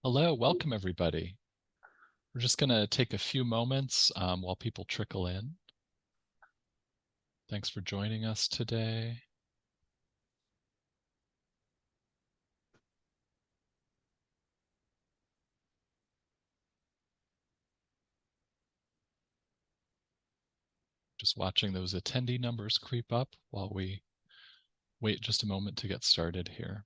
Hello, welcome everybody. We're just going to take a few moments while people trickle in. Thanks for joining us today. Just watching those attendee numbers creep up while we wait just a moment to get started here.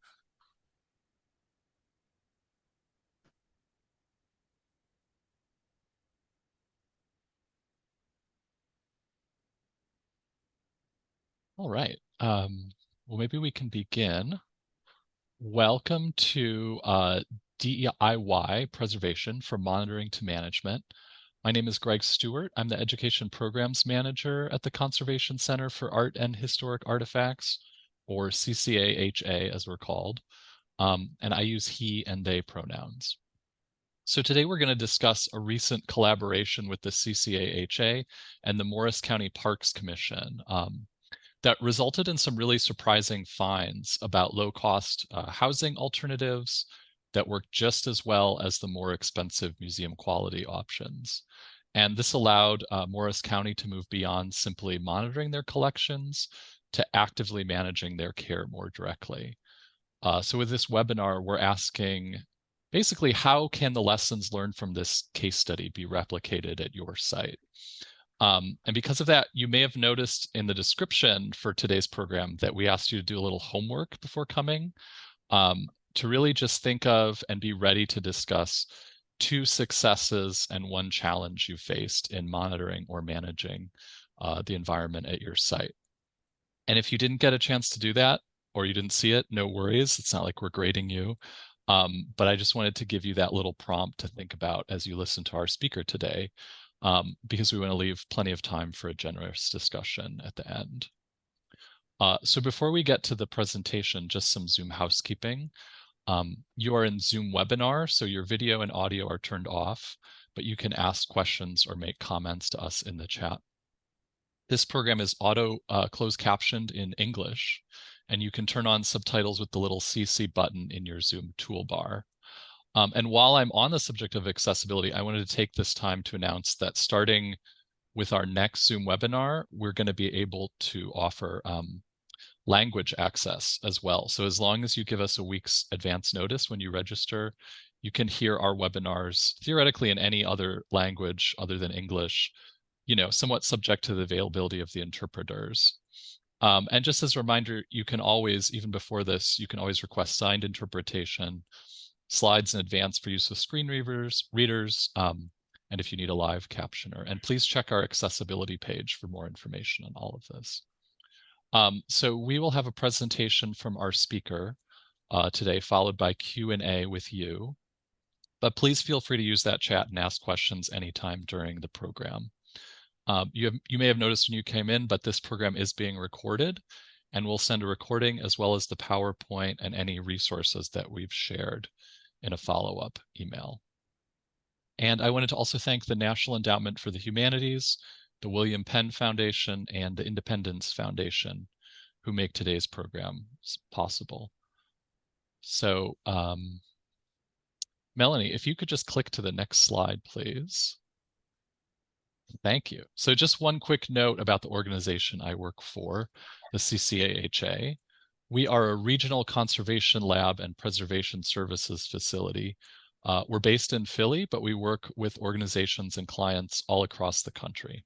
All right. Well, maybe we can begin. Welcome to DIY Preservation from Monitoring to Management. My name is Greg Stewart. I'm the Education Programs Manager at the Conservation Center for Art and Historic Artifacts, or CCAHA as we're called, and I use he and they pronouns. So today we're going to discuss a recent collaboration with the CCAHA and the Morris County Parks Commission that resulted in some really surprising finds about low-cost housing alternatives that work just as well as the more expensive museum quality options. And this allowed Morris County to move beyond simply monitoring their collections to actively managing their care more directly. So with this webinar, we're asking, basically, how can the lessons learned from this case study be replicated at your site? And because of that, you may have noticed in the description for today's program that we asked you to do a little homework before coming, to really just think of and be ready to discuss 2 successes and 1 challenge you faced in monitoring or managing the environment at your site. And if you didn't get a chance to do that, or you didn't see it, no worries. It's not like we're grading you. But I just wanted to give you that little prompt to think about as you listen to our speaker today, because we want to leave plenty of time for a generous discussion at the end. So before we get to the presentation, just some Zoom housekeeping. You are in Zoom webinar, so your video and audio are turned off, but you can ask questions or make comments to us in the chat. This program is auto closed captioned in English, and you can turn on subtitles with the little CC button in your Zoom toolbar. And while I'm on the subject of accessibility, I wanted to take this time to announce that starting with our next Zoom webinar, we're going to be able to offer language access as well. So as long as you give us a week's advance notice when you register, you can hear our webinars theoretically in any other language other than English, somewhat subject to the availability of the interpreters. And just as a reminder, you can always, even before this, you can always request signed interpretation, slides in advance for use with screen readers, and if you need a live captioner. And please check our accessibility page for more information on all of this. So we will have a presentation from our speaker today, followed by Q&A with you. But please feel free to use that chat and ask questions anytime during the program. You may have noticed when you came in, but this program is being recorded, and we'll send a recording as well as the PowerPoint and any resources that we've shared in a follow-up email. And I wanted to also thank the National Endowment for the Humanities, the William Penn Foundation, and the Independence Foundation, who make today's program possible. So, Melanie, if you could just click to the next slide, please. Thank you. So just one quick note about the organization I work for, the CCAHA. We are a regional conservation lab and preservation services facility. We're based in Philly, but we work with organizations and clients all across the country.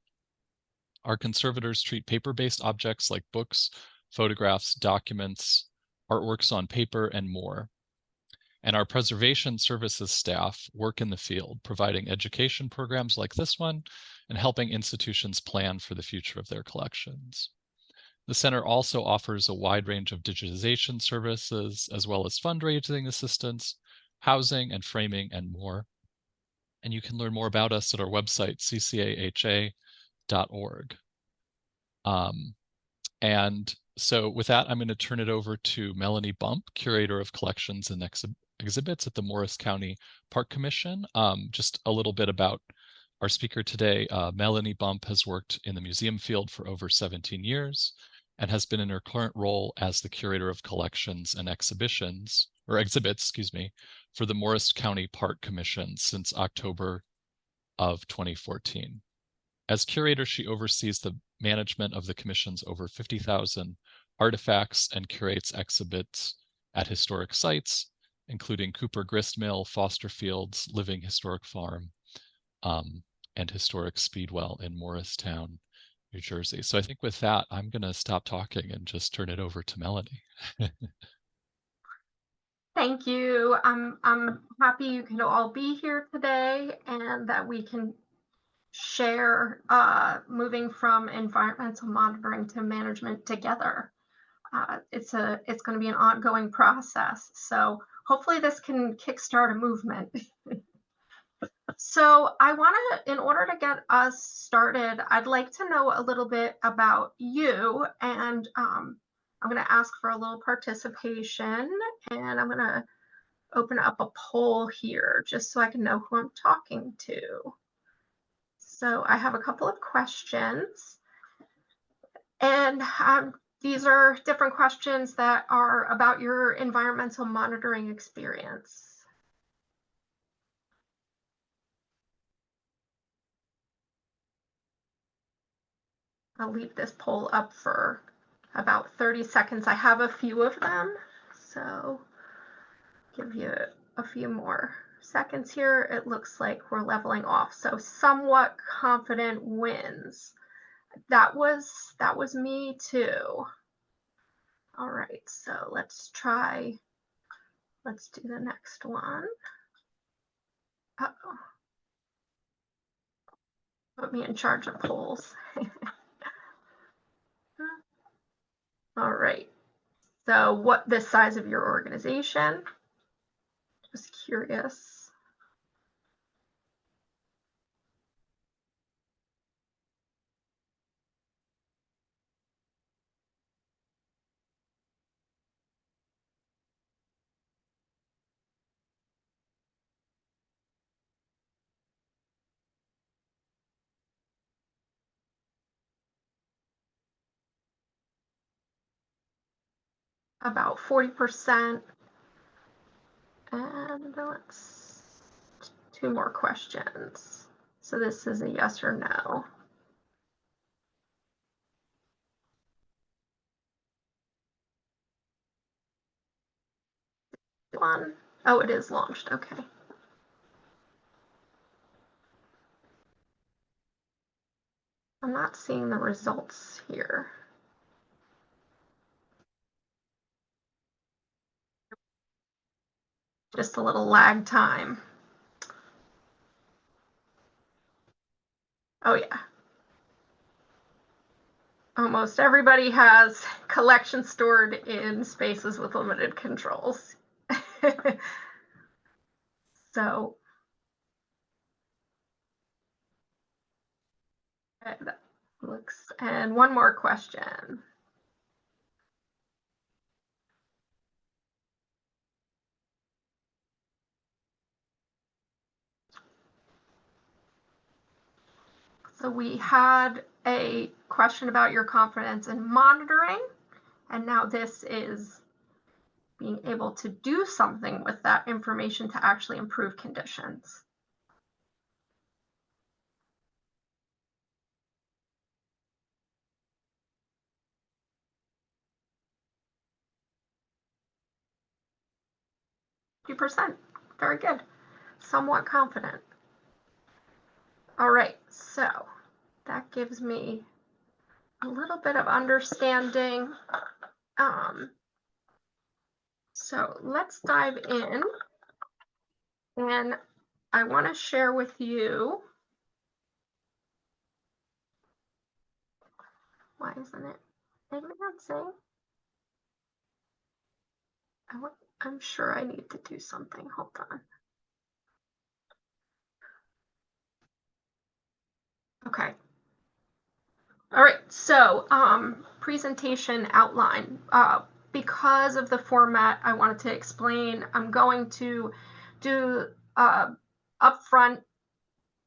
Our conservators treat paper-based objects like books, photographs, documents, artworks on paper, and more. And our preservation services staff work in the field, providing education programs like this one and helping institutions plan for the future of their collections. The center also offers a wide range of digitization services, as well as fundraising assistance, housing and framing, and more. And you can learn more about us at our website, ccaha.org. And so with that, I'm going to turn it over to Melanie Bump, Curator of Collections and Exhibits at the Morris County Park Commission. Just a little bit about our speaker today. Melanie Bump has worked in the museum field for over 17 years and has been in her current role as the Curator of Collections and Exhibits, for the Morris County Park Commission since October of 2014. As curator, she oversees the management of the commission's over 50,000 artifacts and curates exhibits at historic sites, including Cooper Grist Mill, Foster Fields, Living Historic Farm, and Historic Speedwell in Morristown, New Jersey. So I think with that, I'm going to stop talking and just turn it over to Melanie. Thank you. I'm happy you can all be here today and that we can share moving from environmental monitoring to management together. It's going to be an ongoing process. So hopefully this can kickstart a movement. So I want to, in order to get us started, I'd like to know a little bit about you, and I'm going to ask for a little participation, and I'm going to open up a poll here just so I can know who I'm talking to. So I have a couple of questions, and these are different questions that are about your environmental monitoring experience. I'll leave this poll up for about 30 seconds. I have a few of them, so give you a few more seconds here. It looks like we're leveling off, so somewhat confident wins. That was me too. All right, so let's do the next one. Uh-oh. Put me in charge of polls. All right, so what the size of your organization? Just curious. About 40%. And let's 2 more questions. So this is a yes or no. One. Oh, it is launched. Okay. I'm not seeing the results here. Just a little lag time. Oh yeah. Almost everybody has collection stored in spaces with limited controls. So that looks, and one more question. So we had a question about your confidence in monitoring, and now this is being able to do something with that information to actually improve conditions. %. Very good. Somewhat confident. All right, so that gives me a little bit of understanding. So let's dive in, and I want to share with you. Why isn't it advancing? I'm sure I need to do something. Hold on. Okay. All right, so presentation outline. Because of the format I wanted to explain, I'm going to do upfront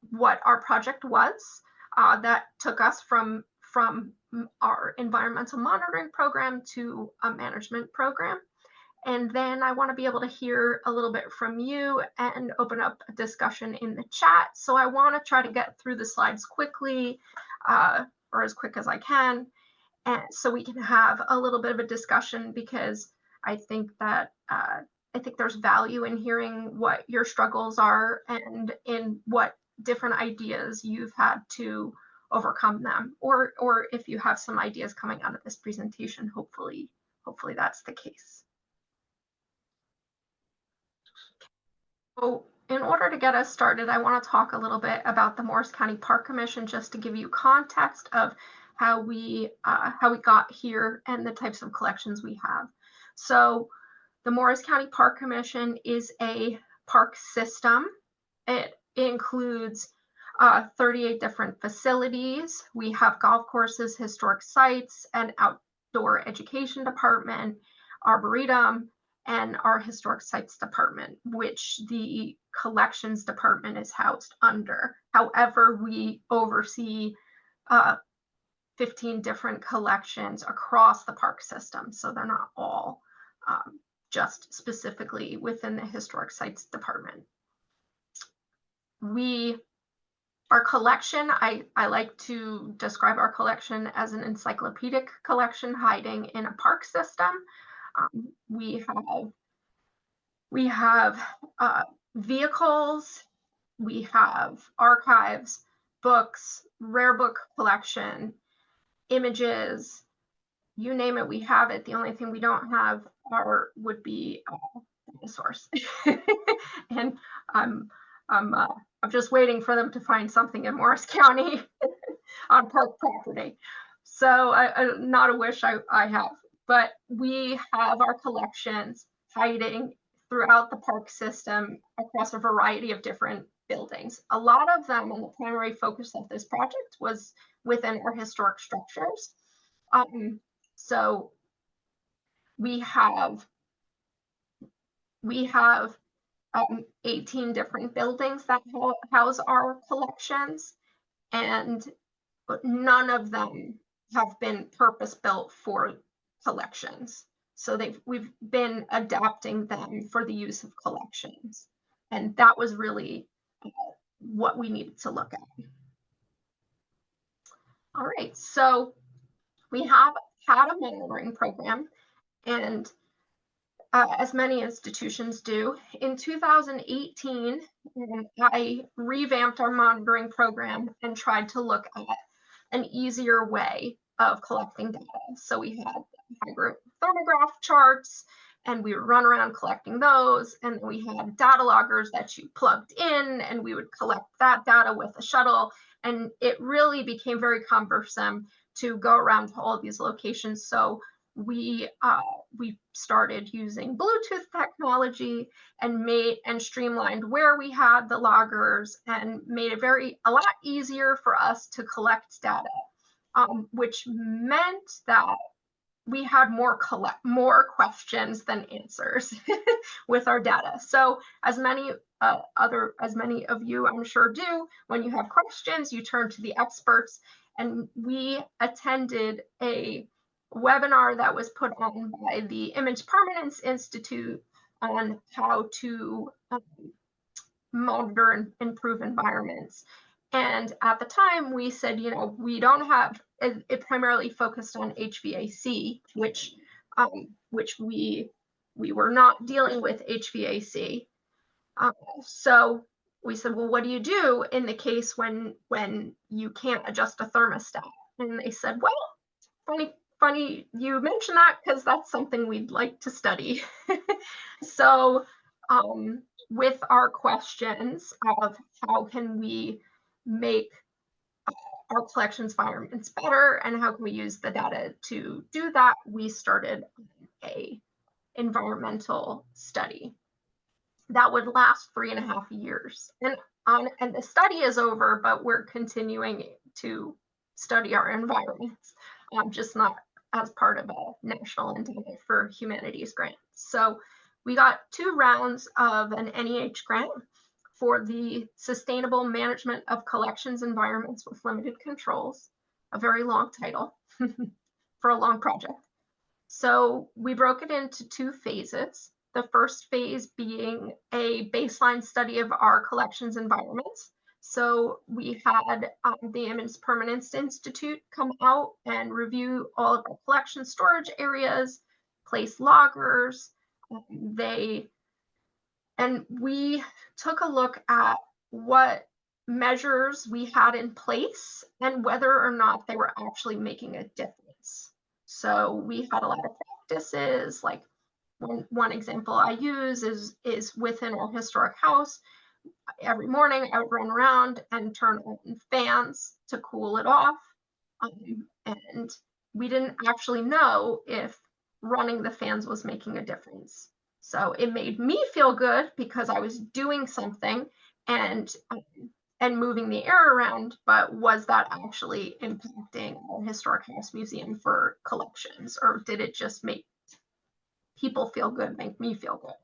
what our project was that took us from our environmental monitoring program to a management program. And then I want to be able to hear a little bit from you and open up a discussion in the chat. So I want to try to get through the slides quickly, or as quick as I can, and so we can have a little bit of a discussion, because I think that I think there's value in hearing what your struggles are and in what different ideas you've had to overcome them, or if you have some ideas coming out of this presentation, hopefully that's the case. So in order to get us started, I want to talk a little bit about the Morris County Park Commission, just to give you context of how we got here and the types of collections we have. So the Morris County Park Commission is a park system. It includes 38 different facilities. We have golf courses, historic sites, an outdoor education department, arboretum, and our historic sites department, which the collections department is housed under. However, we oversee 15 different collections across the park system, so they're not all just specifically within the historic sites department. Our collection, I like to describe our collection as an encyclopedic collection hiding in a park system. We have vehicles, we have archives, books, rare book collection, images, you name it, we have it. The only thing we don't have would be dinosaurs. And I'm just waiting for them to find something in Morris County on park property. So not a wish I have, but we have our collections hiding throughout the park system across a variety of different buildings. A lot of them, and the primary focus of this project, was within our historic structures. So we have 18 different buildings that house our collections, and none of them have been purpose-built for collections. So we've been adapting them for the use of collections. And that was really what we needed to look at. All right, so we have had a monitoring program, and as many institutions do, in 2018, I revamped our monitoring program and tried to look at an easier way of collecting data. So we had high-group thermograph charts, and we would run around collecting those, and we had data loggers that you plugged in, and we would collect that data with a shuttle, and it really became very cumbersome to go around to all of these locations. So we started using Bluetooth technology and streamlined where we had the loggers and made it a lot easier for us to collect data, which meant that we had more questions than answers with our data. So as many of you, I'm sure, do, when you have questions, you turn to the experts. And we attended a webinar that was put on by the Image Permanence Institute on how to monitor and improve environments. And at the time, we said, we don't have it primarily focused on HVAC, which we were not dealing with HVAC. So we said, well, what do you do in the case when you can't adjust a thermostat? And they said, well, funny you mention that, because that's something we'd like to study. So with our questions of how can we make our collections environments better and how can we use the data to do that, we started a environmental study that would last 3.5 years. And the study is over, but we're continuing to study our environments, just not as part of a National Endowment for Humanities grant. So we got 2 rounds of an NIH grant for the Sustainable Management of Collections Environments with Limited Controls, a very long title for a long project. So we broke it into 2 phases. The first phase being a baseline study of our collections environments. So we had the Immense Permanence Institute come out and review all of our collection storage areas, place loggers. We took a look at what measures we had in place and whether or not they were actually making a difference. So we had a lot of practices, like one example I use is within our historic house. Every morning I would run around and turn on fans to cool it off. And we didn't actually know if running the fans was making a difference. So it made me feel good because I was doing something and moving the air around, but was that actually impacting our historic house museum for collections, or did it just make people feel good, make me feel good?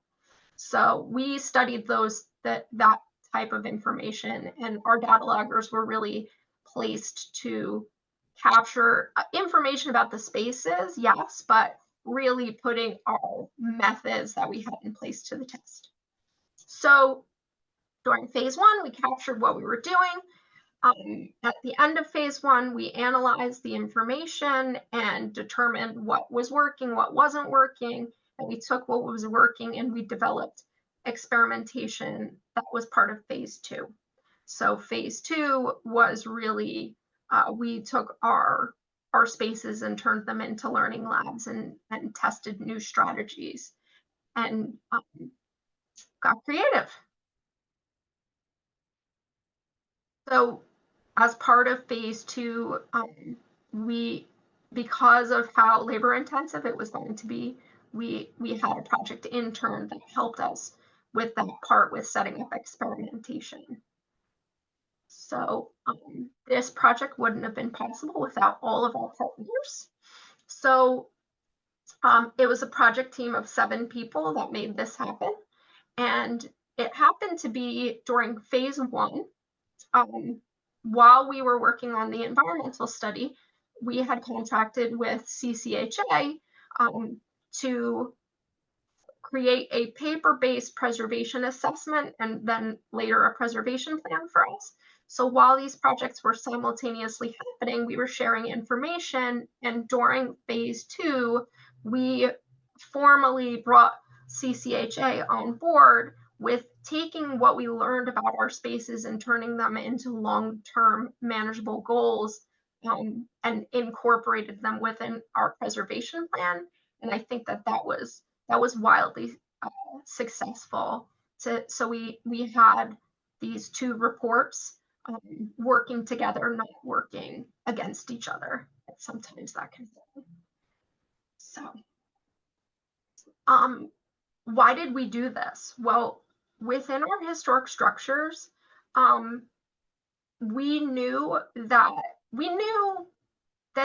So we studied that type of information, and our data loggers were really placed to capture information about the spaces, yes, but really putting our methods that we had in place to the test. So during phase 1, we captured what we were doing. At the end of phase 1, we analyzed the information and determined what was working, what wasn't working, and we took what was working and we developed experimentation that was part of phase 2. So phase 2 was really, we took our spaces and turned them into learning labs and tested new strategies and got creative. So as part of phase 2, because of how labor intensive it was going to be, we had a project intern that helped us with that part, with setting up experimentation. So this project wouldn't have been possible without all of our partners. So it was a project team of 7 people that made this happen. And it happened to be during phase 1, while we were working on the environmental study, we had contracted with CCAHA to create a paper-based preservation assessment and then later a preservation plan for us. So while these projects were simultaneously happening, we were sharing information, and during phase 2, we formally brought CCHA on board with taking what we learned about our spaces and turning them into long-term manageable goals, and incorporated them within our preservation plan. And I think that was wildly successful. So we had these 2 reports working together, not working against each other. Sometimes that can happen. So why did we do this? Well, within our historic structures, we knew that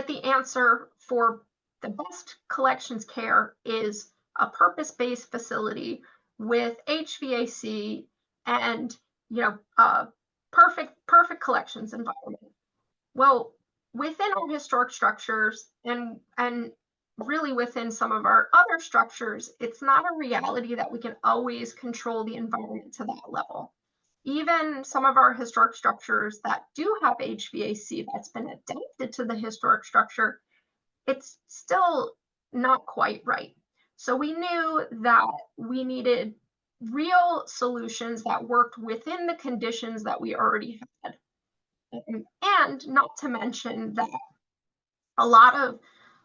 the answer for the best collections care is a purpose-based facility with HVAC and a perfect collections environment. Well, within our historic structures and really within some of our other structures, it's not a reality that we can always control the environment to that level. Even some of our historic structures that do have HVAC that's been adapted to the historic structure, it's still not quite right. So we knew that we needed real solutions that worked within the conditions that we already had. And not to mention that a lot of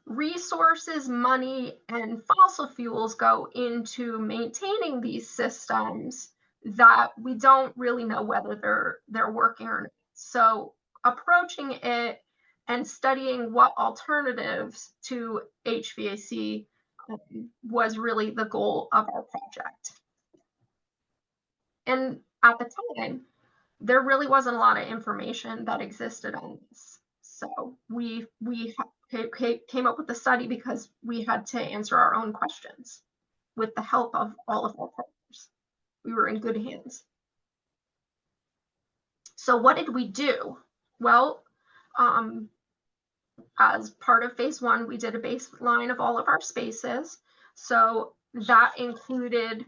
resources, money, and fossil fuels go into maintaining these systems that we don't really know whether they're working or not. So approaching it and studying what alternatives to HVAC was really the goal of our project. And at the time, there really wasn't a lot of information that existed on this. So we came up with the study because we had to answer our own questions with the help of all of our partners. We were in good hands. So what did we do? Well, as part of phase one, we did a baseline of all of our spaces. So that included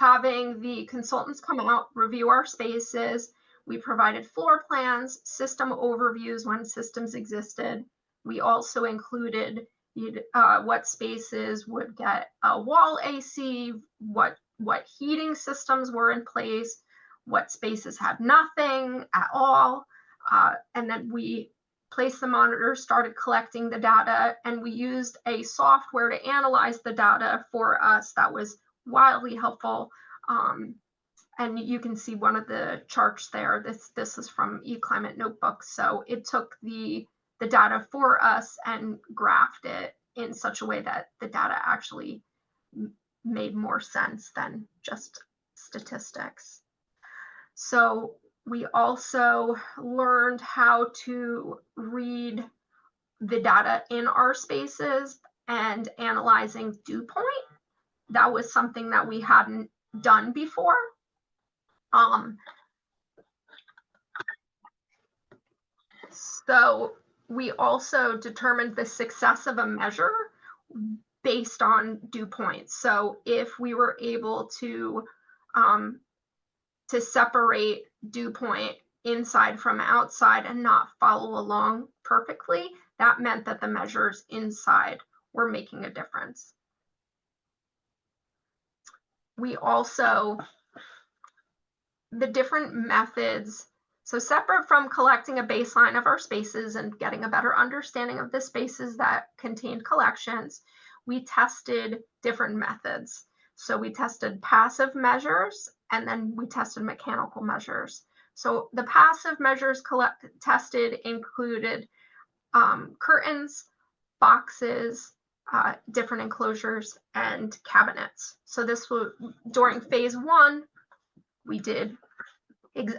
having the consultants come out, review our spaces. We provided floor plans, system overviews when systems existed. We also included what spaces would get a wall AC, what heating systems were in place, what spaces had nothing at all. And then we placed the monitors, started collecting the data, and we used a software to analyze the data for us that was wildly helpful. And you can see one of the charts there. This is from Eclimate Notebook. So it took the data for us and graphed it in such a way that the data actually made more sense than just statistics. So we also learned how to read the data in our spaces and analyzing dew point. That was something that we hadn't done before. So we also determined the success of a measure based on dew points. So if we were able to separate dew point inside from outside and not follow along perfectly, that meant that the measures inside were making a difference. We also, the different methods, so separate from collecting a baseline of our spaces and getting a better understanding of the spaces that contained collections, we tested different methods. So we tested passive measures, and then we tested mechanical measures. So the passive measures tested included curtains, boxes, different enclosures, and cabinets. So this was during phase one. We did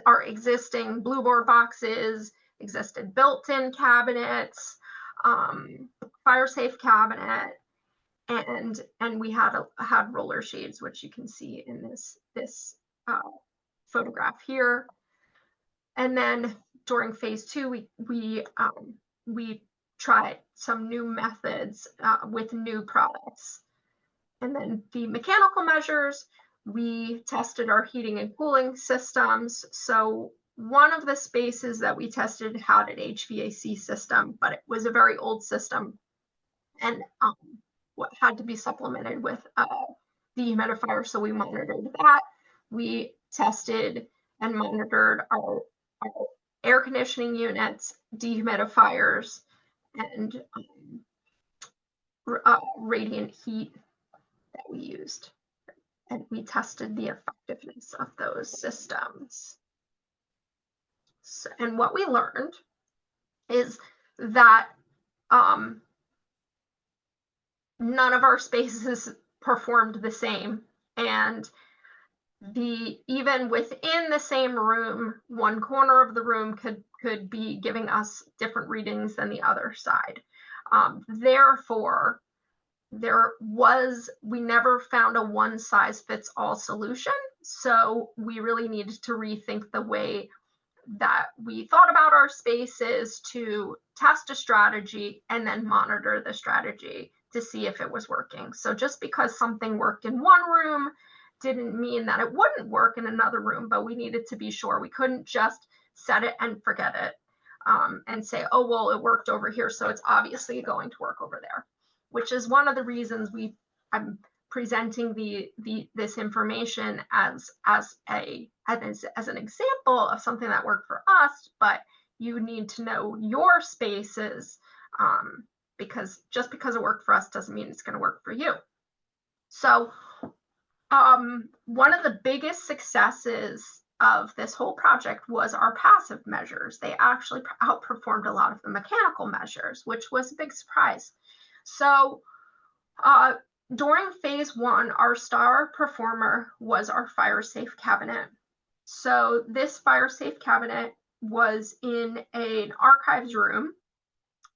our existing blue board boxes, existed built-in cabinets, fire safe cabinet, and we had roller shades, which you can see in this photograph here. And then during phase two, we tried some new methods with new products. And then the mechanical measures, we tested our heating and cooling systems. So one of the spaces that we tested had an HVAC system, but it was a very old system and what had to be supplemented with a dehumidifier. So we monitored that. We tested and monitored our air conditioning units, dehumidifiers, and radiant heat that we used. And we tested the effectiveness of those systems. So, and what we learned is that none of our spaces performed the same, and even within the same room, one corner of the room could be giving us different readings than the other side. Therefore, we never found a one size fits all solution. So we really needed to rethink the way that we thought about our spaces to test a strategy and then monitor the strategy to see if it was working. So just because something worked in one room didn't mean that it wouldn't work in another room, but we needed to be sure. We couldn't just set it and forget it and say, oh, well, it worked over here, so it's obviously going to work over there, which is one of the reasons I'm presenting this information as an example of something that worked for us, but you need to know your spaces because just because it worked for us doesn't mean it's going to work for you. So one of the biggest successes of this whole project was our passive measures. They actually outperformed a lot of the mechanical measures, which was a big surprise. So during phase one, our star performer was our fire safe cabinet. So this fire safe cabinet was in an archives room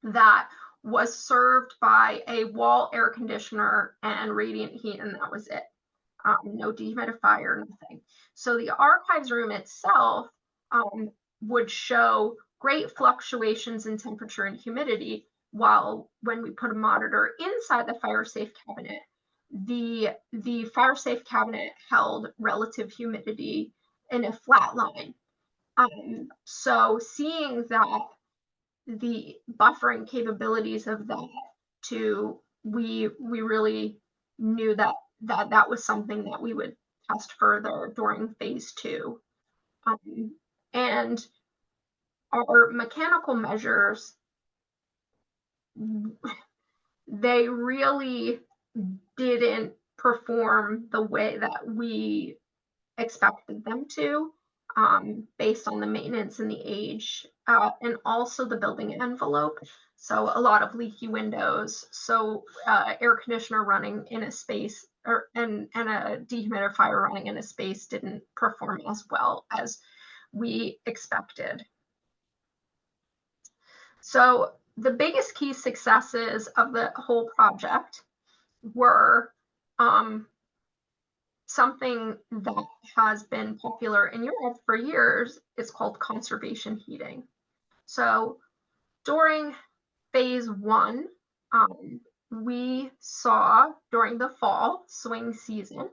that was served by a wall air conditioner and radiant heat, and that was it. No dehumidifier, nothing. So the archives room itself would show great fluctuations in temperature and humidity, while when we put a monitor inside the fire safe cabinet, the fire safe cabinet held relative humidity in a flat line. So seeing that the buffering capabilities of that too, we really knew that was something that we would test further during phase 2. And our mechanical measures, they really didn't perform the way that we expected them to, based on the maintenance and the age, and also the building envelope. So a lot of leaky windows. So air conditioner running in a space, and a dehumidifier running in a space didn't perform as well as we expected. So the biggest key successes of the whole project were something that has been popular in Europe for years. It's called conservation heating. So during phase 1, we saw during the fall swing season,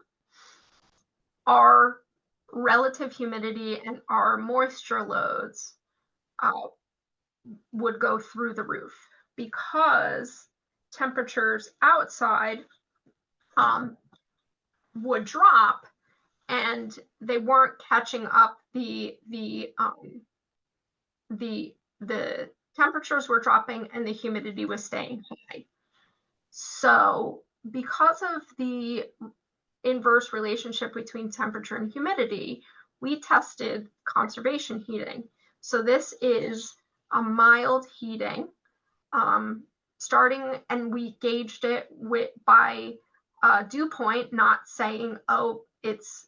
our relative humidity and our moisture loads would go through the roof because temperatures outside would drop, and they weren't catching up. The temperatures were dropping and the humidity was staying high. So because of the inverse relationship between temperature and humidity, we tested conservation heating. So this is a mild heating, starting, and we gauged it by dew point, not saying, oh, it's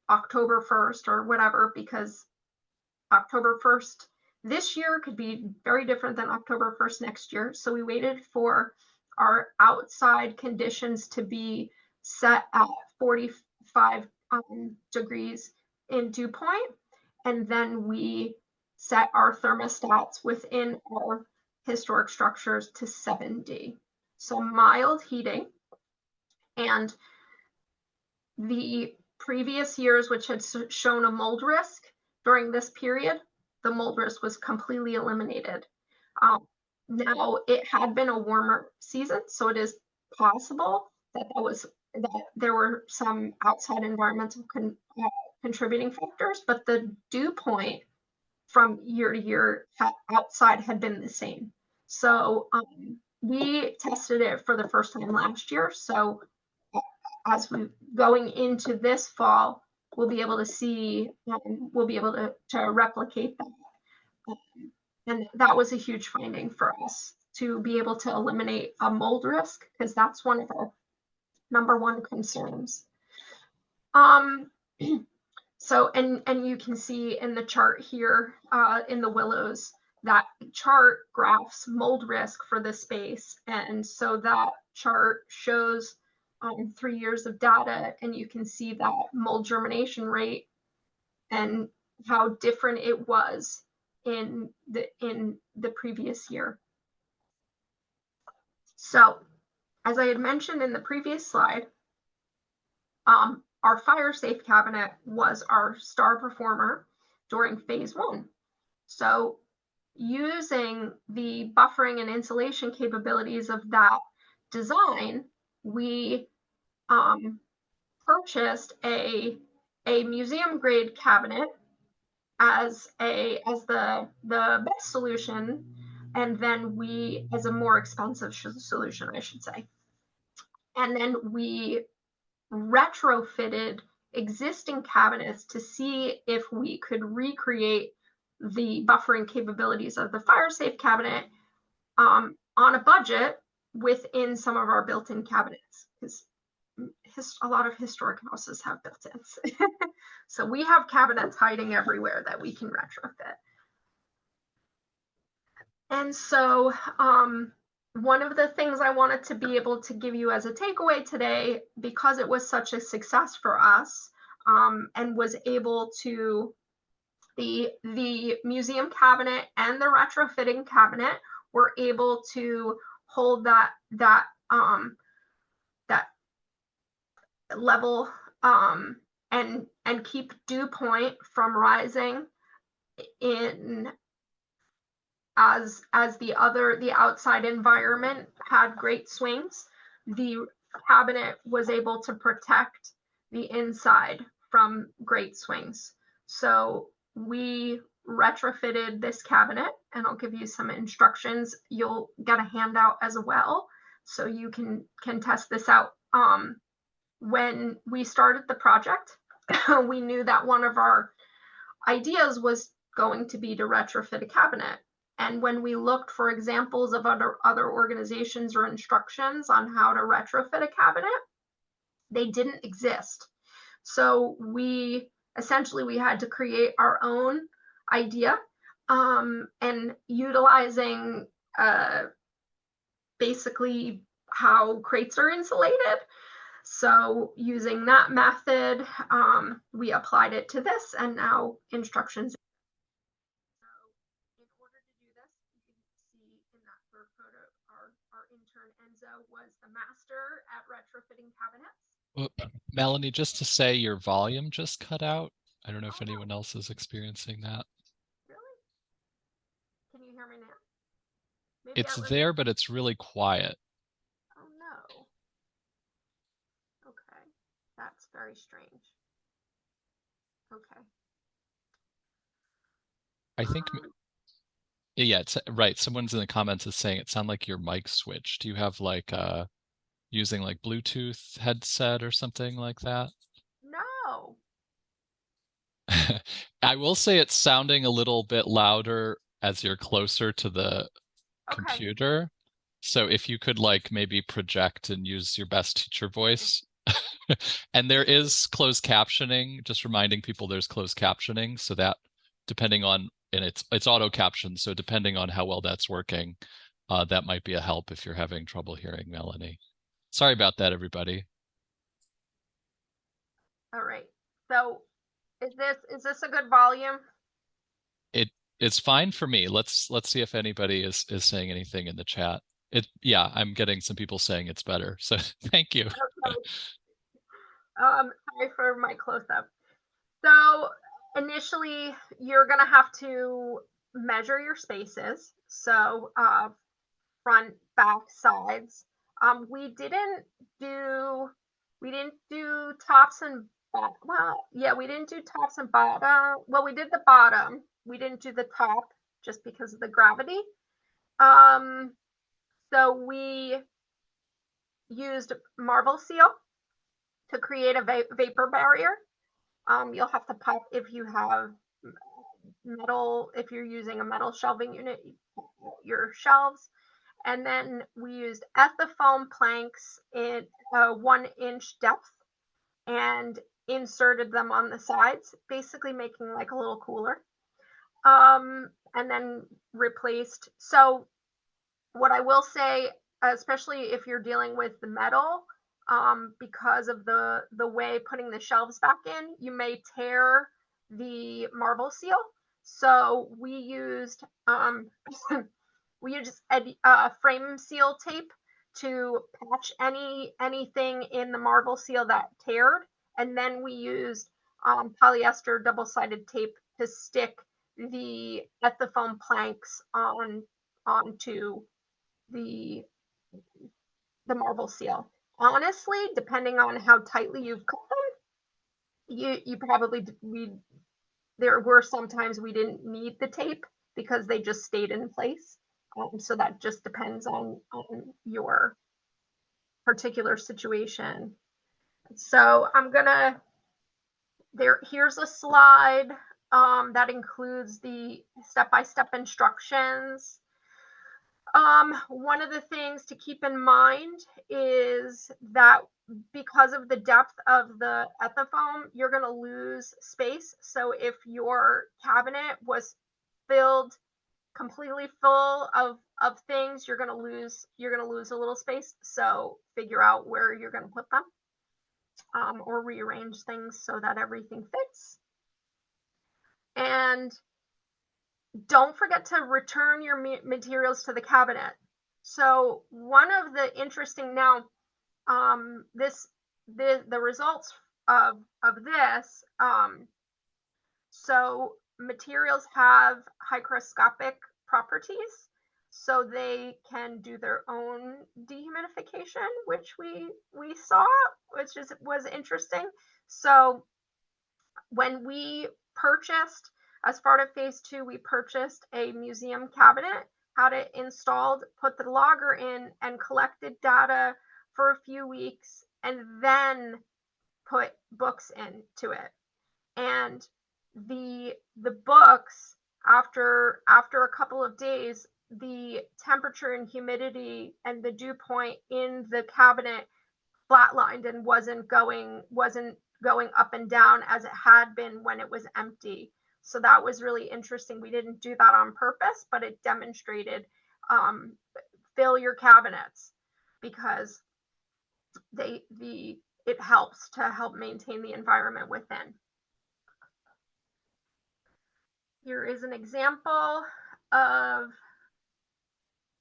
October 1st or whatever, because October 1st this year could be very different than October 1st next year. So we waited for our outside conditions to be set at 45 degrees in dew point, and then we set our thermostats within our historic structures to 70. So mild heating. And the previous years, which had shown a mold risk during this period, the mold risk was completely eliminated. Now it had been a warmer season, so it is possible that there were some outside environmental contributing factors, but the dew point from year to year outside had been the same. So we tested it for the first time last year. So as we going into this fall, we'll be able to see, we'll be able to replicate that. And that was a huge finding for us, to be able to eliminate a mold risk, because that's one of our #1 concerns. So, and you can see in the chart here, in the willows, that chart graphs mold risk for the space. And so that chart shows 3 years of data, and you can see that mold germination rate and how different it was in the previous year. So, as I had mentioned in the previous slide, our fire safe cabinet was our star performer during phase 1. So using the buffering and insulation capabilities of that design, we purchased a museum grade cabinet as the best solution, and then we, as a more expensive solution, I should say. And then we retrofitted existing cabinets to see if we could recreate the buffering capabilities of the fire safe cabinet on a budget within some of our built-in cabinets, because a lot of historic houses have built-ins. So we have cabinets hiding everywhere that we can retrofit. And so one of the things I wanted to be able to give you as a takeaway today, because it was such a success for us, and was able to The museum cabinet and the retrofitting cabinet were able to hold that level and keep dew point from rising in as the outside environment had great swings. The cabinet was able to protect the inside from great swings. So we retrofitted this cabinet, and I'll give you some instructions. You'll get a handout as well, so you can test this out. When we started the project, we knew that one of our ideas was going to be to retrofit a cabinet. And when we looked for examples of other organizations or instructions on how to retrofit a cabinet, they didn't exist. So we had to create our own idea, and utilizing basically how crates are insulated. So using that method, we applied it to this, and now instructions. So in order to do this, you can see in that third photo, our intern Enzo was the master at retrofitting cabinets. Melanie, just to say, your volume just cut out. I don't know if no. anyone else is experiencing that. Really? Can you hear me now? Maybe It's there, but it's really quiet. Oh no. Okay. That's very strange. Okay. I think, yeah, it's right. Someone's in the comments is saying it sounded like your mic switched. Do you have like using like Bluetooth headset or something like that? No. I will say it's sounding a little bit louder as you're closer to the computer. So if you could like maybe project and use your best teacher voice. And there is closed captioning, just reminding people there's closed captioning, so that depending on, and it's auto captioned, so depending on how well that's working, that might be a help if you're having trouble hearing Melanie. Sorry about that, everybody. All right. So is this a good volume? It's fine for me. Let's see if anybody is saying anything in the chat. Yeah, I'm getting some people saying it's better. So thank you. Okay. Sorry for my close-up. So initially, you're gonna have to measure your spaces. So front, back, sides. We didn't do tops and bottom. Well, yeah, we didn't do tops and bottom. Well, we did the bottom. We didn't do the top just because of the gravity. So we used marble seal to create a vapor barrier. You'll have to pop if you have metal, if you're using a metal shelving unit, your shelves. And then we used ethafoam planks in 1-inch depth and inserted them on the sides, basically making like a little cooler. And then replaced. So what I will say, especially if you're dealing with the metal, because of the way putting the shelves back in, you may tear the marble seal. So we used frame seal tape to patch anything in the marble seal that teared, and then we used polyester double-sided tape to stick the ethafoam planks onto the marble seal. Honestly, depending on how tightly you've cut them, you probably there were sometimes we didn't need the tape because they just stayed in place. So that just depends on your particular situation. So I'm gonna here's a slide that includes the step-by-step instructions. One of the things to keep in mind is that because of the depth of the ethafoam, you're going to lose space. So if your cabinet was filled completely full of things, you're going to lose a little space. So figure out where you're going to put them, or rearrange things so that everything fits. And don't forget to return your materials to the cabinet. So one of the interesting now, the results of this, so materials have hygroscopic properties, so they can do their own dehumidification, which we saw, which was interesting. So when we purchased, as part of phase 2, we purchased a museum cabinet, had it installed, put the logger in, and collected data for a few weeks, and then put books into it. And the books, after a couple of days, the temperature and humidity and the dew point in the cabinet flatlined and wasn't going up and down as it had been when it was empty. So that was really interesting. We didn't do that on purpose, but it demonstrated fill your cabinets, because it helps to help maintain the environment within. Here is an example of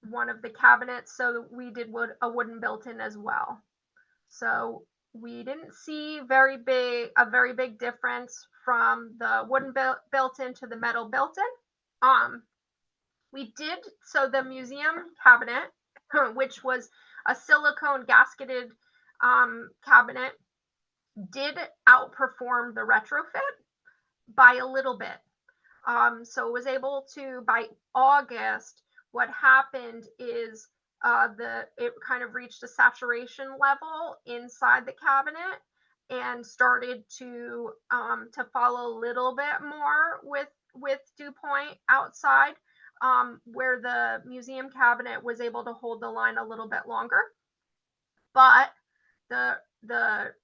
one of the cabinets. So we did a wooden built-in as well. So we didn't see a very big difference from the wooden built-in to the metal built-in. We did, so the museum cabinet, which was a silicone gasketed cabinet, did outperform the retrofit by a little bit. So it was able to, by August, what happened is it kind of reached a saturation level inside the cabinet and started to follow a little bit more with dew point outside, where the museum cabinet was able to hold the line a little bit longer. But the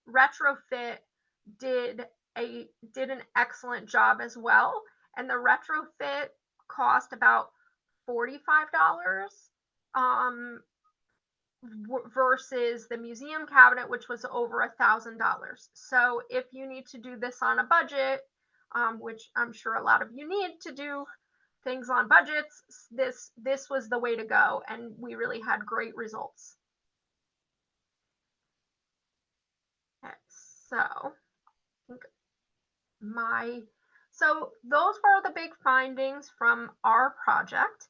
retrofit did an excellent job as well, and the retrofit cost about $45 versus the museum cabinet, which was over $1,000. So if you need to do this on a budget, which I'm sure a lot of you need to do things on budgets, this was the way to go, and we really had great results. Okay, so those were the big findings from our project,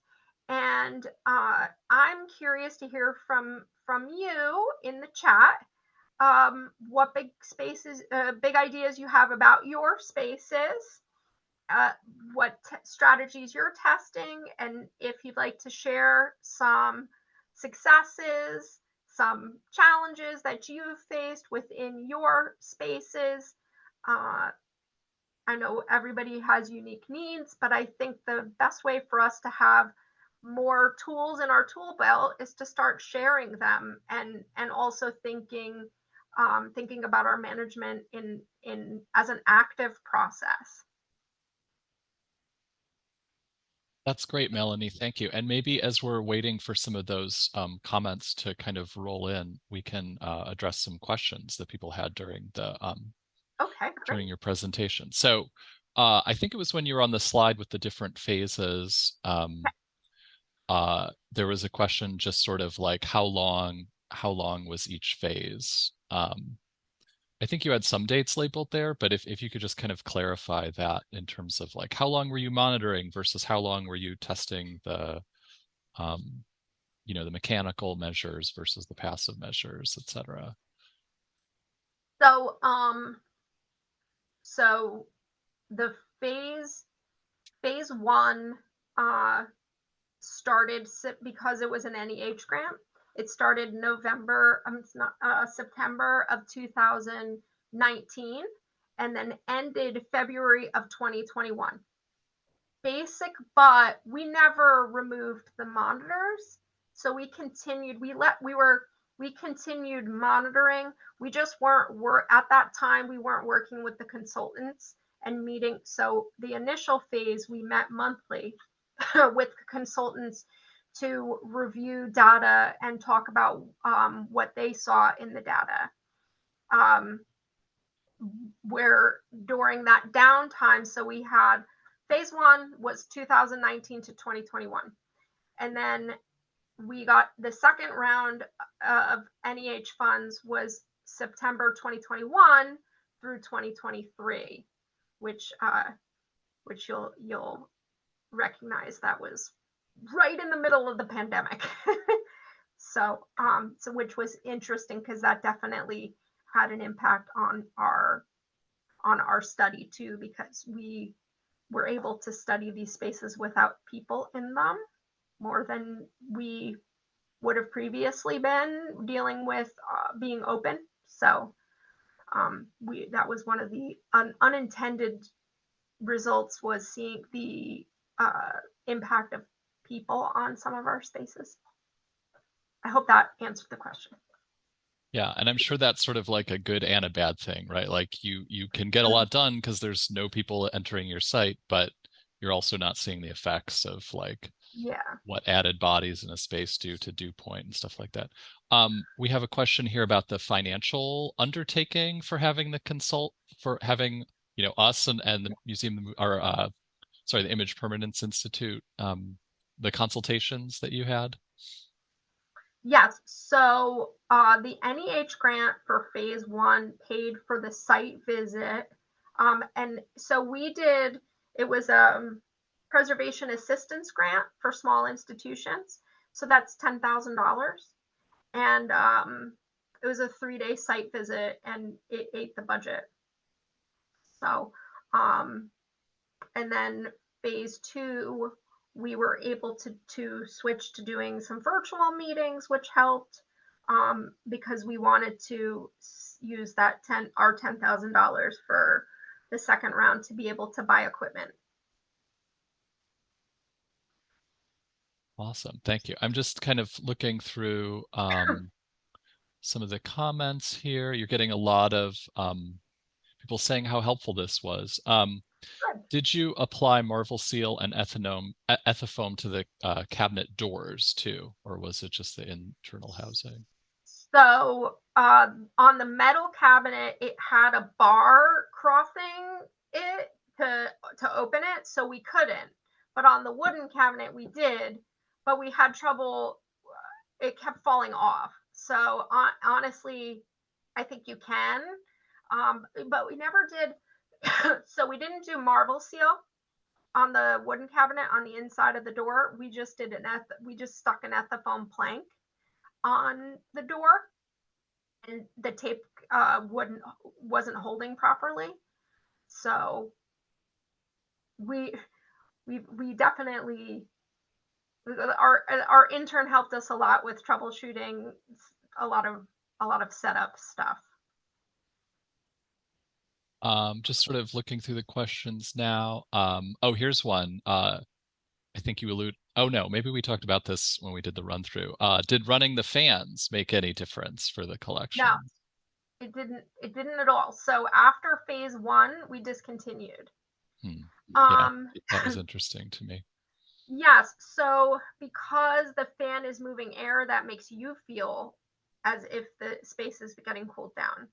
and I'm curious to hear from you in the chat what big ideas you have about your spaces, what strategies you're testing, and if you'd like to share some successes, some challenges that you've faced within your spaces. I know everybody has unique needs, but I think the best way for us to have more tools in our tool belt is to start sharing them, and also thinking about our management in as an active process. That's great, Melanie. Thank you. And maybe as we're waiting for some of those comments to kind of roll in, we can address some questions that people had during the during your presentation. So I think it was when you were on the slide with the different phases, there was a question just sort of like how long was each phase? I think you had some dates labeled there, but if you could just kind of clarify that in terms of like how long were you monitoring versus how long were you testing the the mechanical measures versus the passive measures, etc. So the phase 1 started, because it was an NIH grant. It started September of 2019, and then ended February of 2021. Basic, but we never removed the monitors. So we continued, we continued monitoring. We just at that time, we weren't working with the consultants and meeting. So the initial phase, we met monthly with consultants to review data and talk about what they saw in the data. Where during that downtime, so we had phase one was 2019 to 2021. And then we got the second round of NIH funds was September 2021 through 2023, which you'll recognize that was right in the middle of the pandemic. So which was interesting because that definitely had an impact on our study too, because we were able to study these spaces without people in them more than we would have previously been dealing with being open. So that was one of the unintended results, was seeing the impact of people on some of our spaces. I hope that answered the question. Yeah, and I'm sure that's sort of like a good and a bad thing, right? Like you can get a lot done because there's no people entering your site, but you're also not seeing the effects of like what added bodies in a space do to dew point and stuff like that. We have a question here about the financial undertaking for having us and the museum, or the Image Permanence Institute, the consultations that you had. Yes, so the NIH grant for phase one paid for the site visit. And so it was a preservation assistance grant for small institutions. So that's $10,000. And it was a 3-day site visit, and it ate the budget. So, and then phase two, we were able to switch to doing some virtual meetings, which helped because we wanted to use that our $10,000 for the second round to be able to buy equipment. Awesome, thank you. I'm just kind of looking through some of the comments here. You're getting a lot of people saying how helpful this was. Did you apply Marvel Seal and Ethafoam to the cabinet doors too, or was it just the internal housing? So on the metal cabinet, it had a bar crossing it to open it, so we couldn't. But on the wooden cabinet, we did, but we had trouble. It kept falling off. So honestly, I think you can, but we never did. So we didn't do Marvel Seal on the wooden cabinet on the inside of the door. We just did we just stuck an Ethafoam plank on the door, and the tape wasn't holding properly. So we definitely, our intern helped us a lot with troubleshooting a lot of setup stuff. Just sort of looking through the questions now. Oh, here's one. I think you oh no, maybe we talked about this when we did the run through. Did running the fans make any difference for the collection? No, it didn't at all. So after phase one, we discontinued. Yeah, that was interesting to me. Yes, so because the fan is moving air, that makes you feel as if the space is getting cooled down,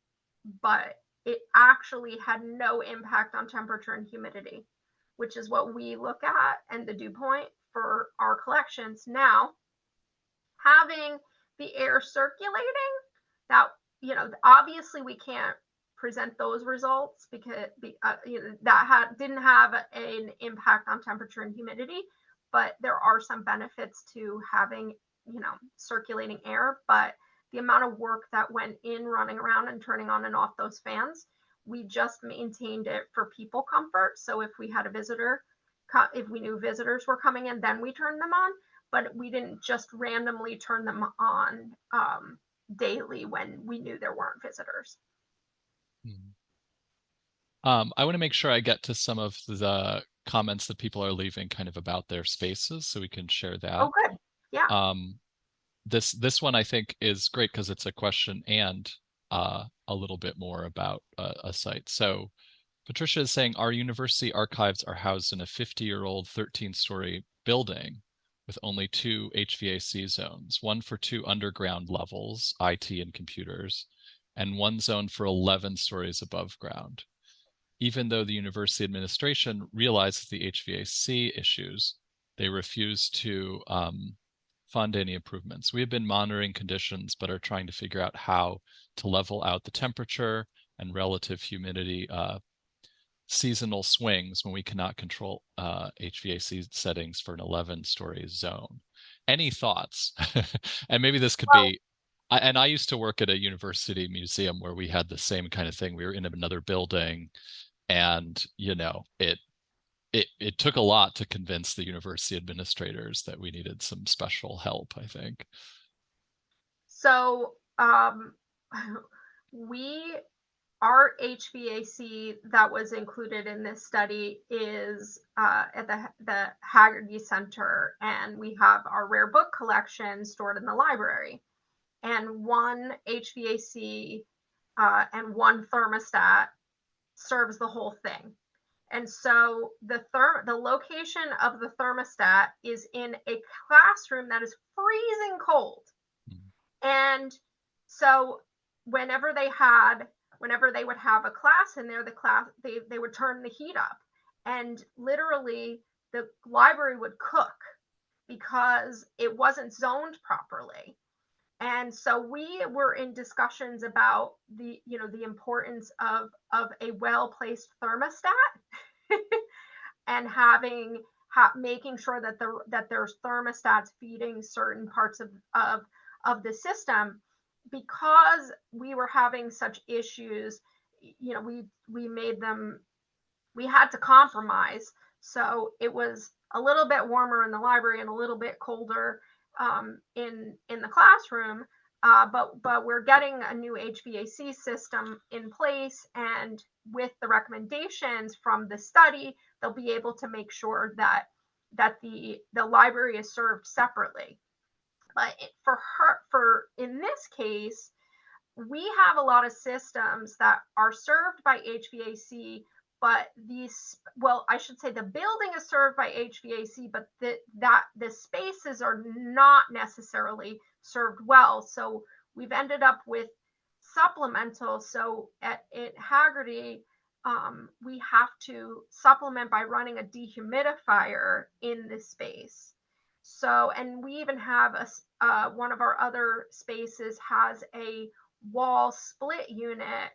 but it actually had no impact on temperature and humidity, which is what we look at and the dew point for our collections. Now, having the air circulating, that, obviously we can't present those results because that didn't have an impact on temperature and humidity, but there are some benefits to having circulating air. But the amount of work that went in running around and turning on and off those fans, we just maintained it for people comfort. So if we had a visitor, if we knew visitors were coming in, then we turned them on, but we didn't just randomly turn them on daily when we knew there weren't visitors. I want to make sure I get to some of the comments that people are leaving kind of about their spaces, so we can share that. Oh, good. Yeah. This one I think is great because it's a question and a little bit more about a site. So Patricia is saying our university archives are housed in a 50-year-old 13-story building with only 2 HVAC zones, one for 2 underground levels, IT and computers, and 1 zone for 11 stories above ground. even though the university administration realizes the HVAC issues, they refuse to fund any improvements. We have been monitoring conditions, but are trying to figure out how to level out the temperature and relative humidity seasonal swings when we cannot control HVAC settings for an 11-story zone. Any thoughts? And maybe this could Well, be, and I used to work at a university museum where we had the same kind of thing. We were in another building, and it took a lot to convince the university administrators that we needed some special help, I think. so we our HVAC that was included in this study is at the Haggerty Center, and we have our rare book collection stored in the library. And one HVAC and one thermostat serves the whole thing. And so the location of the thermostat is in a classroom that is freezing cold. And so whenever they would have a class in there, they would turn the heat up, and literally the library would cook because it wasn't zoned properly. And so we were in discussions about the importance of a well-placed thermostat and making sure that there's thermostats feeding certain parts of the system. Because we were having such issues, we had to compromise. So it was a little bit warmer in the library and a little bit colder in the classroom. But we're getting a new HVAC system in place, and with the recommendations from the study, they'll be able to make sure that the library is served separately. But in this case, we have a lot of systems that are served by HVAC, but I should say the building is served by HVAC, but the spaces are not necessarily served well. So we've ended up with supplemental. So at Haggerty, we have to supplement by running a dehumidifier in this space. So, and we even have one of our other spaces has a wall split unit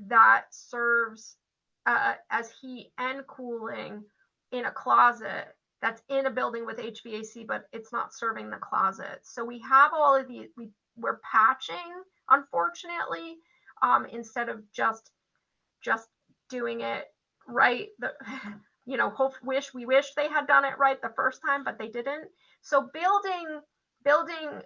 that serves as heat and cooling in a closet that's in a building with HVAC, but it's not serving the closet. So we have all of these. We're patching, unfortunately, instead of just doing it right. We wish they had done it right the first time, but they didn't. So building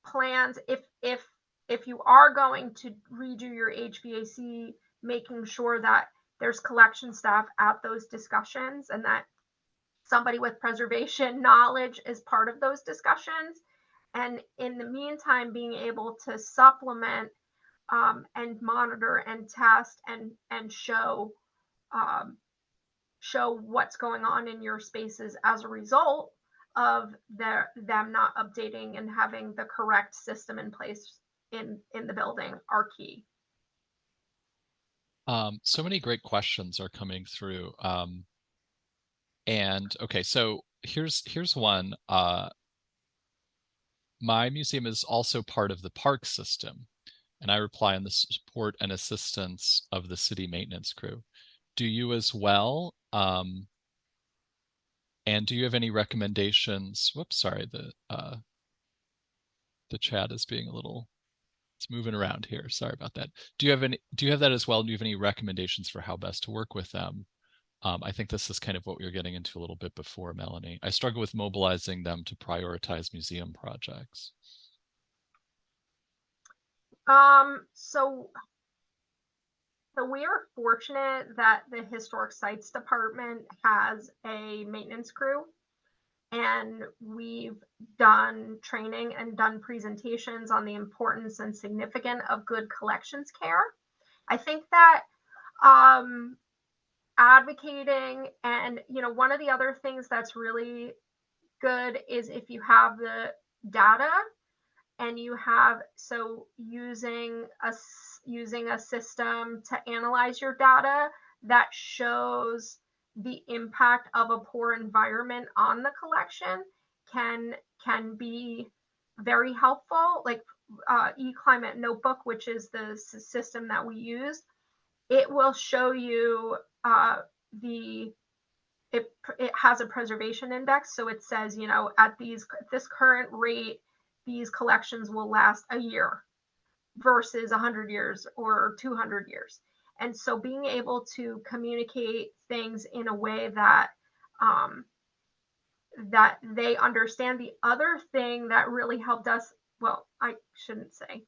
plans, if you are going to redo your HVAC, making sure that there's collection staff at those discussions and that somebody with preservation knowledge is part of those discussions. And in the meantime, being able to supplement and monitor and test and show what's going on in your spaces as a result of them not updating and having the correct system in place in the building are key. So many great questions are coming through. And okay, so here's one. My museum is also part of the park system, and I rely on the support and assistance of the city maintenance crew. Do you as well? And do you have any recommendations? Whoops, sorry, the chat is being it's moving around here. Sorry about that. Do you have that as well? Do you have any recommendations for how best to work with them? I think this is kind of what we were getting into a little bit before, Melanie. I struggle with mobilizing them to prioritize museum projects. So we are fortunate that the Historic Sites Department has a maintenance crew, and we've done training and done presentations on the importance and significance of good collections care. I think that advocating, and one of the other things that's really good is if you have the data and you have using a system to analyze your data that shows the impact of a poor environment on the collection can be very helpful. Like Eclimate Notebook, which is the system that we use, it will show you it has a preservation index, so it says, you know, at this current rate, these collections will last a year versus 100 years or 200 years. And so being able to communicate things in a way that that they understand. The other thing that really helped us, well, I shouldn't say,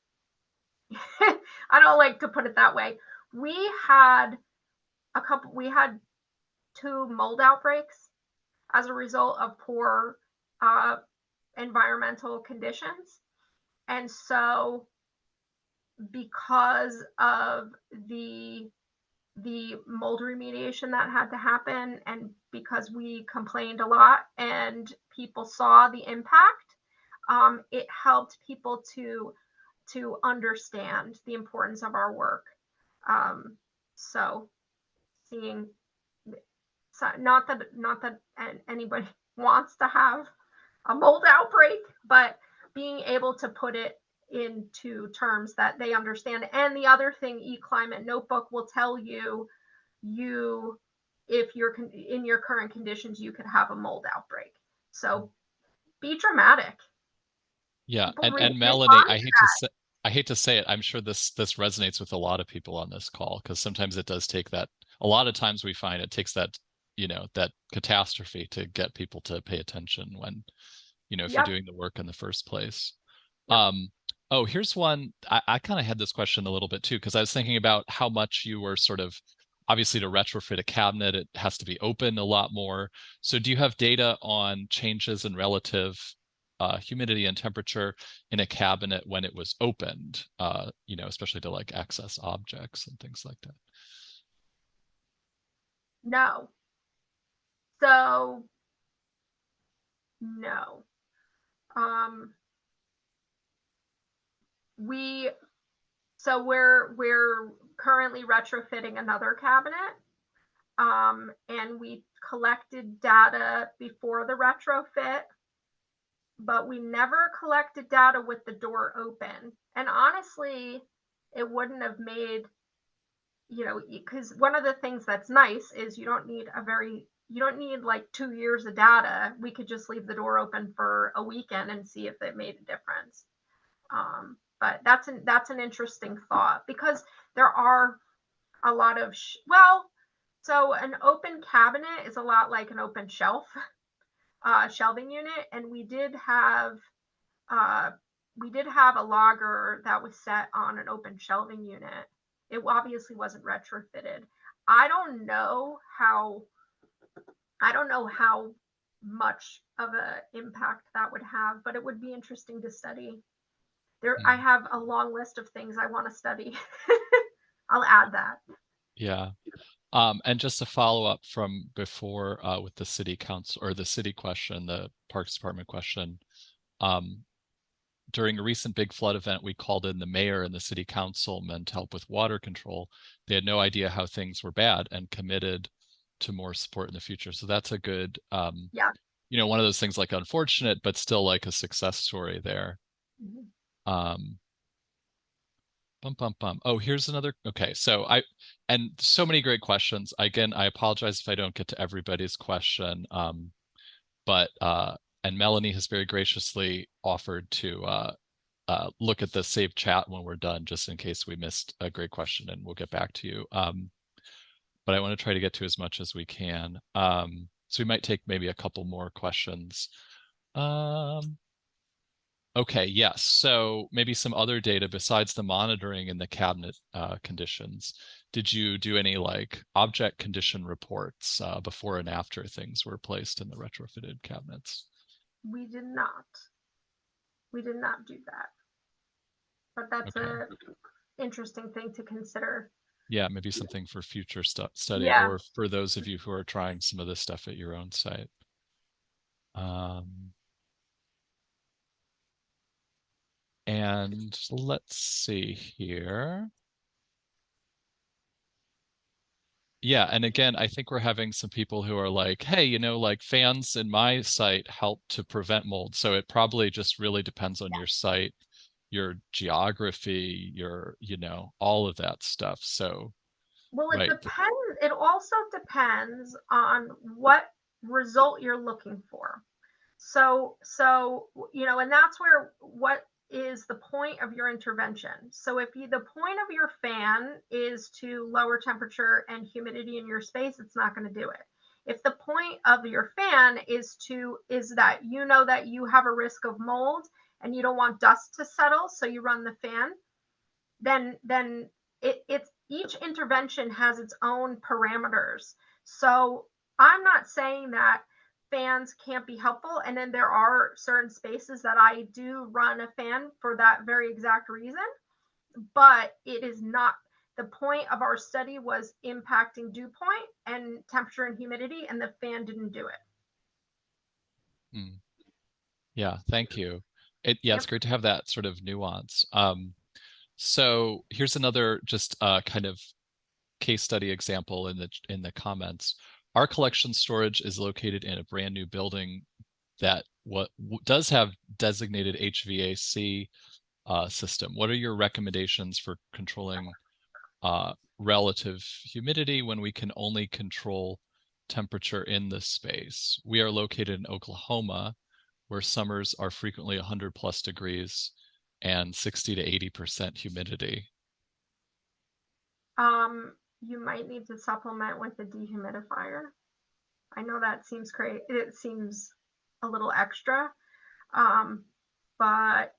I don't like to put it that way. We had we had 2 mold outbreaks as a result of poor environmental conditions. And so because of the mold remediation that had to happen, and because we complained a lot and people saw the impact, it helped people to understand the importance of our work. So seeing, not that anybody wants to have a mold outbreak, but being able to put it into terms that they understand. And the other thing, Eclimate Notebook will tell you, if you're in your current conditions, you could have a mold outbreak. So be dramatic. Yeah, People and respond Melanie, to I hate to say it, I'm sure this resonates with a lot of people on this call, because sometimes it does take that. A lot of times we find it takes that, you know, that catastrophe to get people to pay attention when, you know, that. if you're Yep. doing the work in the first place. Yep. Oh, here's one. I kind of had this question a little bit too, because I was thinking about how much you were sort of, obviously, to retrofit a cabinet, it has to be open a lot more. So do you have data on changes in relative humidity and temperature in a cabinet when it was opened, you know, especially to like access objects and things like that? No. So no. Um, we we're currently retrofitting another cabinet, and we collected data before the retrofit, but we never collected data with the door open. And honestly, it wouldn't have made, you know, because one of the things that's nice is you don't need like 2 years of data. We could just leave the door open for a weekend and see if it made a difference. But that's an interesting thought, because there are a lot of so an open cabinet is a lot like an open shelving unit, and we did have a logger that was set on an open shelving unit. It obviously wasn't retrofitted. I don't know how much of an impact that would have, but it would be interesting to study. I have a long list of things I want to study. I'll add that. Yeah. And just to follow up from before with the city council or the city question, the Parks Department question, during a recent big flood event, we called in the mayor and the city councilman to help with water control. They had no idea how things were bad and committed to more support in the future. So that's a good, Yeah. you know, one of those things like unfortunate, but still like a success story there. Mm-hmm. Bum, bum, bum. Oh, here's another. Okay. And so many great questions. Again, I apologize if I don't get to everybody's question. But and Melanie has very graciously offered to look at the saved chat when we're done, just in case we missed a great question, and we'll get back to you. But I want to try to get to as much as we can. So we might take maybe a couple more questions. Okay, yes. So maybe some other data besides the monitoring and the cabinet conditions. Did you do any like object condition reports before and after things were placed in the retrofitted cabinets? We did not. We did not do that. But that's Okay. a interesting thing to consider. Yeah, maybe something for future study, Yeah. or for those of you who are trying some of this stuff at your own site. And let's see here. Yeah, and again, I think we're having some people who are like, hey, like fans in my site help to prevent mold. So it probably just really depends on your site, your geography, your, all of that stuff. So, Well, it right. depends. It also depends on what result you're looking for. So and that's where what is the point of your intervention. So if the point of your fan is to lower temperature and humidity in your space, it's not going to do it. If the point of your fan is that that you have a risk of mold and you don't want dust to settle, so you run the fan, then it's each intervention has its own parameters. So I'm not saying that fans can't be helpful, and then there are certain spaces that I do run a fan for that very exact reason, but it is not the point of our study. Was impacting dew point and temperature and humidity, and the fan didn't do it. Hmm. Yeah, thank you. It's Yep. great to have that sort of nuance. So here's another just kind of case study example in the comments. Our collection storage is located in a brand new building that does have designated HVAC system. What are your recommendations for controlling relative humidity when we can only control temperature in this space? We are located in Oklahoma, where summers are frequently 100 plus degrees and 60 to 80% humidity. You might need to supplement with a dehumidifier. I know that seems crazy. It seems a little extra, um, but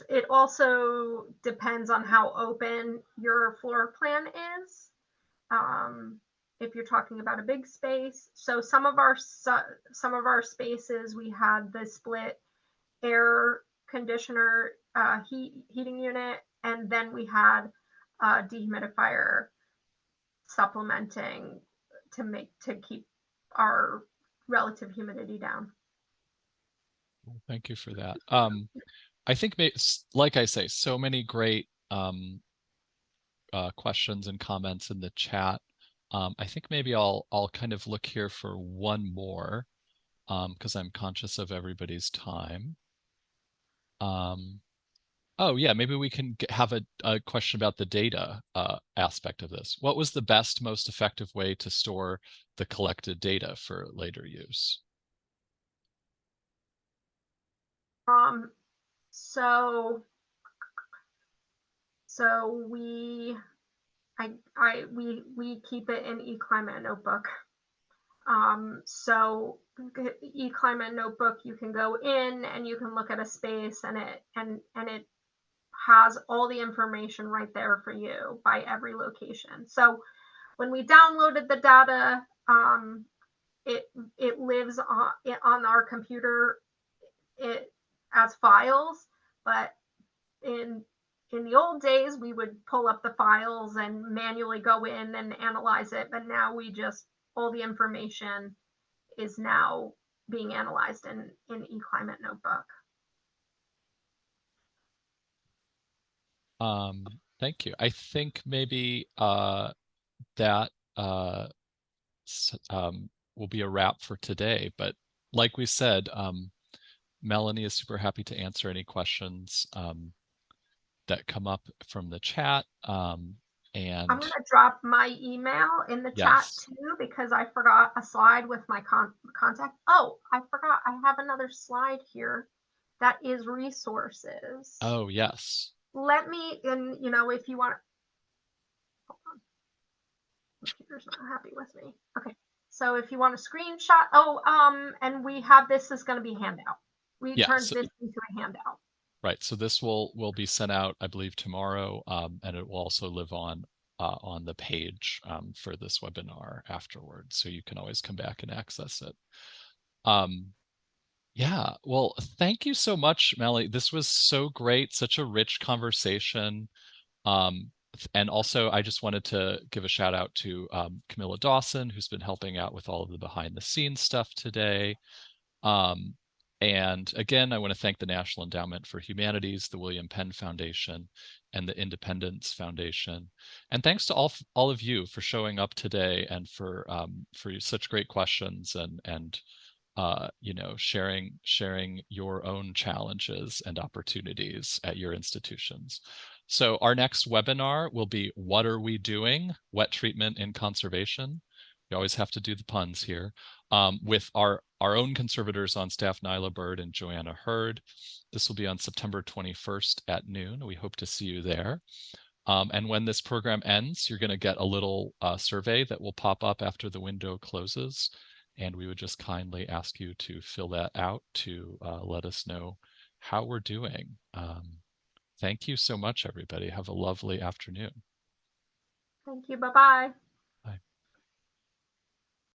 it also depends on how open your floor plan is. Um, if you're talking about a big space, so some of our spaces we had the split air conditioner heating unit, and then we had a dehumidifier supplementing to keep our relative humidity down. Thank you for that. I think, like I say, so many great questions and comments in the chat. I think maybe I'll kind of look here for one more because I'm conscious of everybody's time. Um, oh yeah, maybe we can have a question about the data aspect of this. What was the best, most effective way to store the collected data for later use? Um, so so we keep it in Eclimate Notebook. So Eclimate Notebook, you can go in and you can look at a space, and it has all the information right there for you by every location. So when we downloaded the data, it it lives on our computer it as files, but in the old days we would pull up the files and manually go in and analyze it, but now we just all the information is now being analyzed in eClimate Notebook. Thank you. I think maybe that will be a wrap for today. But like we said, Melanie is super happy to answer any questions that come up from the chat. I'm And going to drop my email in the chat yes. too, because I forgot a slide with my contact. Oh, I forgot. I have another slide here that is resources. Oh, yes. Let me, and if you want, hold on, computer's not happy with me. Okay, so if you want a screenshot, and we have this is going to be handout. We Yeah. turned So, this into a handout. right. So this will be sent out, I believe, tomorrow, and it will also live on the page for this webinar afterwards. So you can always come back and access it. Yeah, well, thank you so much, Melly. This was so great, such a rich conversation. And also, I just wanted to give a shout out to Camilla Dawson, who's been helping out with all of the behind the scenes stuff today. Um, and again, I want to thank the National Endowment for Humanities, the William Penn Foundation, and the Independence Foundation. And thanks to all of you for showing up today and for such great questions and you know, sharing your own challenges and opportunities at your institutions. So our next webinar will be What Are We Doing? Wet Treatment in Conservation. You always have to do the puns here. With our own conservators on staff, Nyla Bird and Joanna Hurd. This will be on September 21st at noon. We hope to see you there. And when this program ends, you're going to get a little survey that will pop up after the window closes. And we would just kindly ask you to fill that out to let us know how we're doing. Thank you so much, everybody. Have a lovely afternoon. Thank you. Bye-bye.